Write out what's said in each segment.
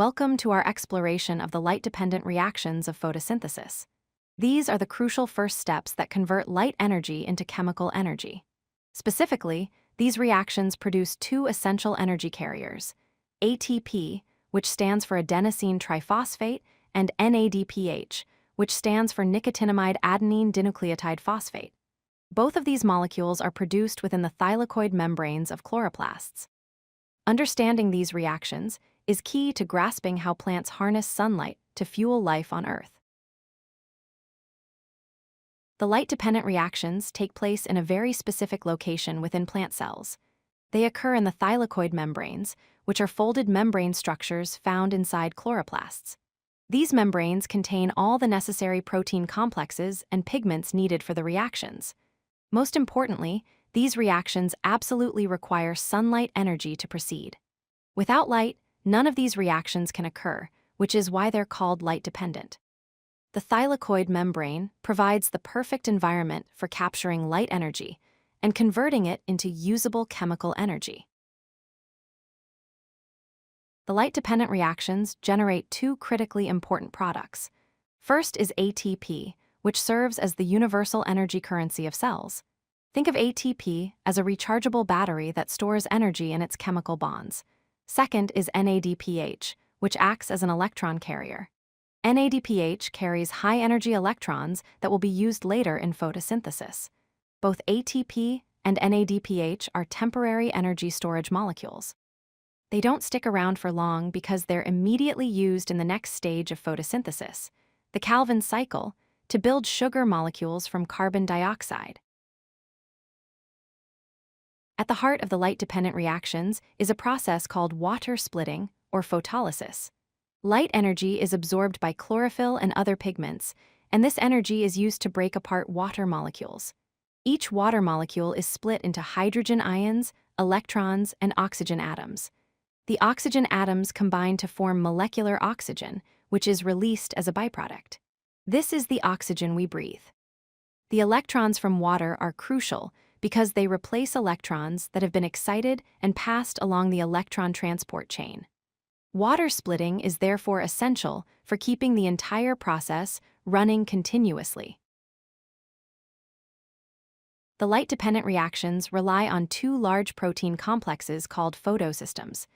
Welcome to our exploration of the light-dependent reactions of photosynthesis. These are the crucial first steps that convert light energy into chemical energy. Specifically, these reactions produce two essential energy carriers, ATP, which stands for adenosine triphosphate, and NADPH, which stands for nicotinamide adenine dinucleotide phosphate. Both of these molecules are produced within the thylakoid membranes of chloroplasts. Understanding these reactions is key to grasping how plants harness sunlight to fuel life on Earth. The light-dependent reactions take place in a very specific location within plant cells. They occur in the thylakoid membranes, which are folded membrane structures found inside chloroplasts. These membranes contain all the necessary protein complexes and pigments needed for the reactions. Most importantly, these reactions absolutely require sunlight energy to proceed. Without light, none of these reactions can occur, which is why they're called light-dependent. The thylakoid membrane provides the perfect environment for capturing light energy and converting it into usable chemical energy. The light-dependent reactions generate two critically important products. First is ATP, which serves as the universal energy currency of cells. Think of ATP as a rechargeable battery that stores energy in its chemical bonds. Second is NADPH, which acts as an electron carrier. NADPH carries high-energy electrons that will be used later in photosynthesis. Both ATP and NADPH are temporary energy storage molecules. They don't stick around for long because they're immediately used in the next stage of photosynthesis, the Calvin cycle, to build sugar molecules from carbon dioxide. At the heart of the light-dependent reactions is a process called water splitting, or photolysis. Light energy is absorbed by chlorophyll and other pigments, and this energy is used to break apart water molecules. Each water molecule is split into hydrogen ions, electrons, and oxygen atoms. The oxygen atoms combine to form molecular oxygen, which is released as a byproduct. This is the oxygen we breathe. The electrons from water are crucial because they replace electrons that have been excited and passed along the electron transport chain. Water splitting is therefore essential for keeping the entire process running continuously. The light-dependent reactions rely on two large protein complexes called photosystems.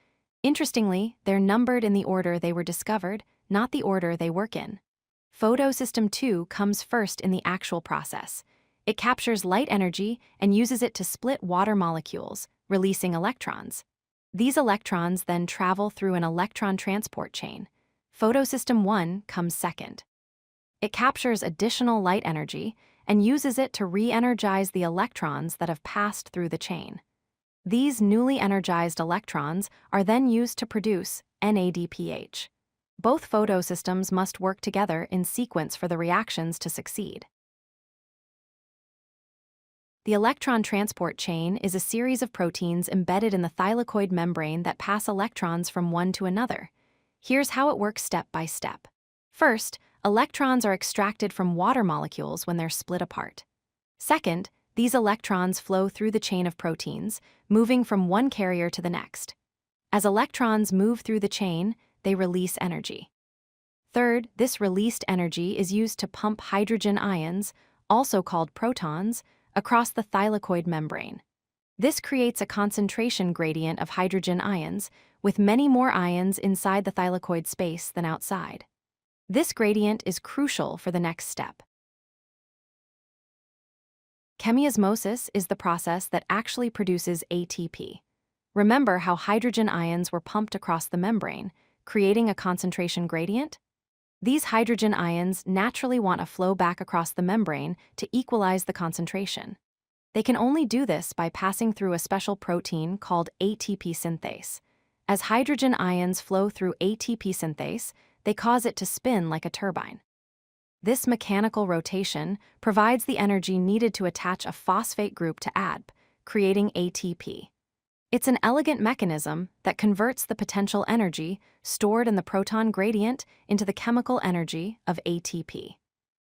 Interestingly, they're numbered in the order they were discovered, not the order they work in. Photosystem 2 comes first in the actual process. It captures light energy and uses it to split water molecules, releasing electrons. These electrons then travel through an electron transport chain. Photosystem 1 comes second. It captures additional light energy and uses it to re-energize the electrons that have passed through the chain. These newly energized electrons are then used to produce NADPH. Both photosystems must work together in sequence for the reactions to succeed. The electron transport chain is a series of proteins embedded in the thylakoid membrane that pass electrons from one to another. Here's how it works step by step. First, electrons are extracted from water molecules when they're split apart. Second, these electrons flow through the chain of proteins, moving from one carrier to the next. As electrons move through the chain, they release energy. Third, this released energy is used to pump hydrogen ions, also called protons, across the thylakoid membrane. This creates a concentration gradient of hydrogen ions, with many more ions inside the thylakoid space than outside. This gradient is crucial for the next step. Chemiosmosis is the process that actually produces ATP. Remember how hydrogen ions were pumped across the membrane, creating a concentration gradient? These hydrogen ions naturally want to flow back across the membrane to equalize the concentration. They can only do this by passing through a special protein called ATP synthase. As hydrogen ions flow through ATP synthase, they cause it to spin like a turbine. This mechanical rotation provides the energy needed to attach a phosphate group to ADP, creating ATP. It's an elegant mechanism that converts the potential energy stored in the proton gradient into the chemical energy of ATP.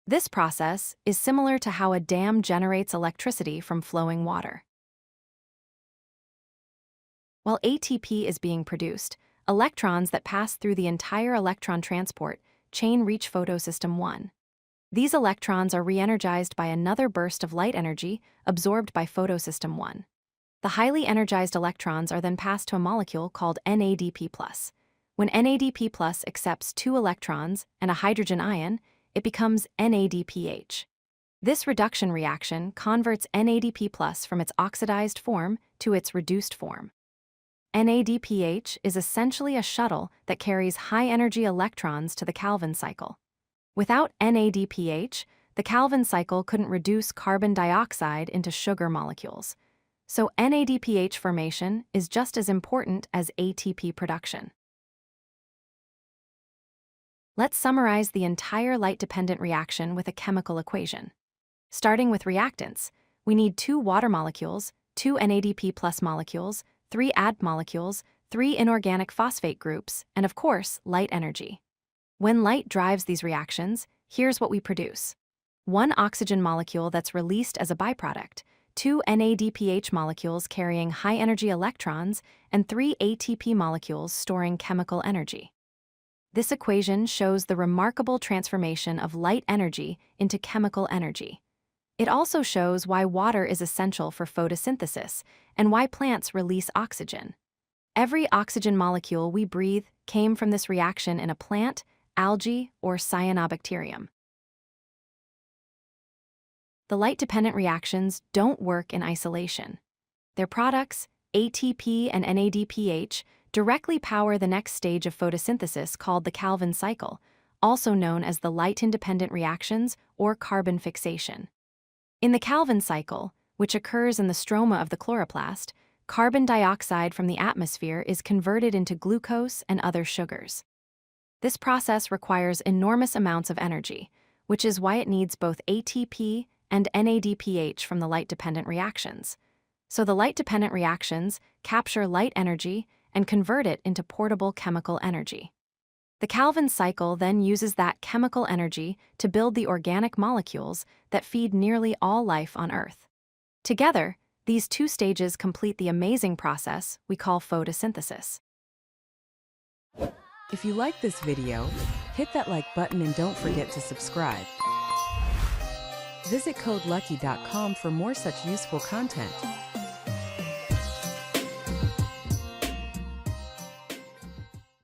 This process is similar to how a dam generates electricity from flowing water. While ATP is being produced, electrons that pass through the entire electron transport chain reach photosystem 1. These electrons are re-energized by another burst of light energy absorbed by photosystem 1. The highly energized electrons are then passed to a molecule called NADP+. When NADP+ accepts 2 electrons and a hydrogen ion, it becomes NADPH. This reduction reaction converts NADP+ from its oxidized form to its reduced form. NADPH is essentially a shuttle that carries high-energy electrons to the Calvin cycle. Without NADPH, the Calvin cycle couldn't reduce carbon dioxide into sugar molecules. So NADPH formation is just as important as ATP production. Let's summarize the entire light-dependent reaction with a chemical equation. Starting with reactants, we need 2 water molecules, 2 NADP+ molecules, 3 AD molecules, 3 inorganic phosphate groups, and of course, light energy. When light drives these reactions, here's what we produce. 1 oxygen molecule that's released as a byproduct, 2 NADPH molecules carrying high-energy electrons, and 3 ATP molecules storing chemical energy. This equation shows the remarkable transformation of light energy into chemical energy. It also shows why water is essential for photosynthesis and why plants release oxygen. Every oxygen molecule we breathe came from this reaction in a plant, algae, or cyanobacterium. The light-dependent reactions don't work in isolation. Their products, ATP and NADPH, directly power the next stage of photosynthesis called the Calvin cycle, also known as the light-independent reactions or carbon fixation. In the Calvin cycle, which occurs in the stroma of the chloroplast, carbon dioxide from the atmosphere is converted into glucose and other sugars. This process requires enormous amounts of energy, which is why it needs both ATP and NADPH from the light-dependent reactions. So the light-dependent reactions capture light energy and convert it into portable chemical energy. The Calvin cycle then uses that chemical energy to build the organic molecules that feed nearly all life on Earth. Together, these 2 stages complete the amazing process we call photosynthesis. If you like this video, hit that like button and don't forget to subscribe. Visit CodeLucky.com for more such useful content.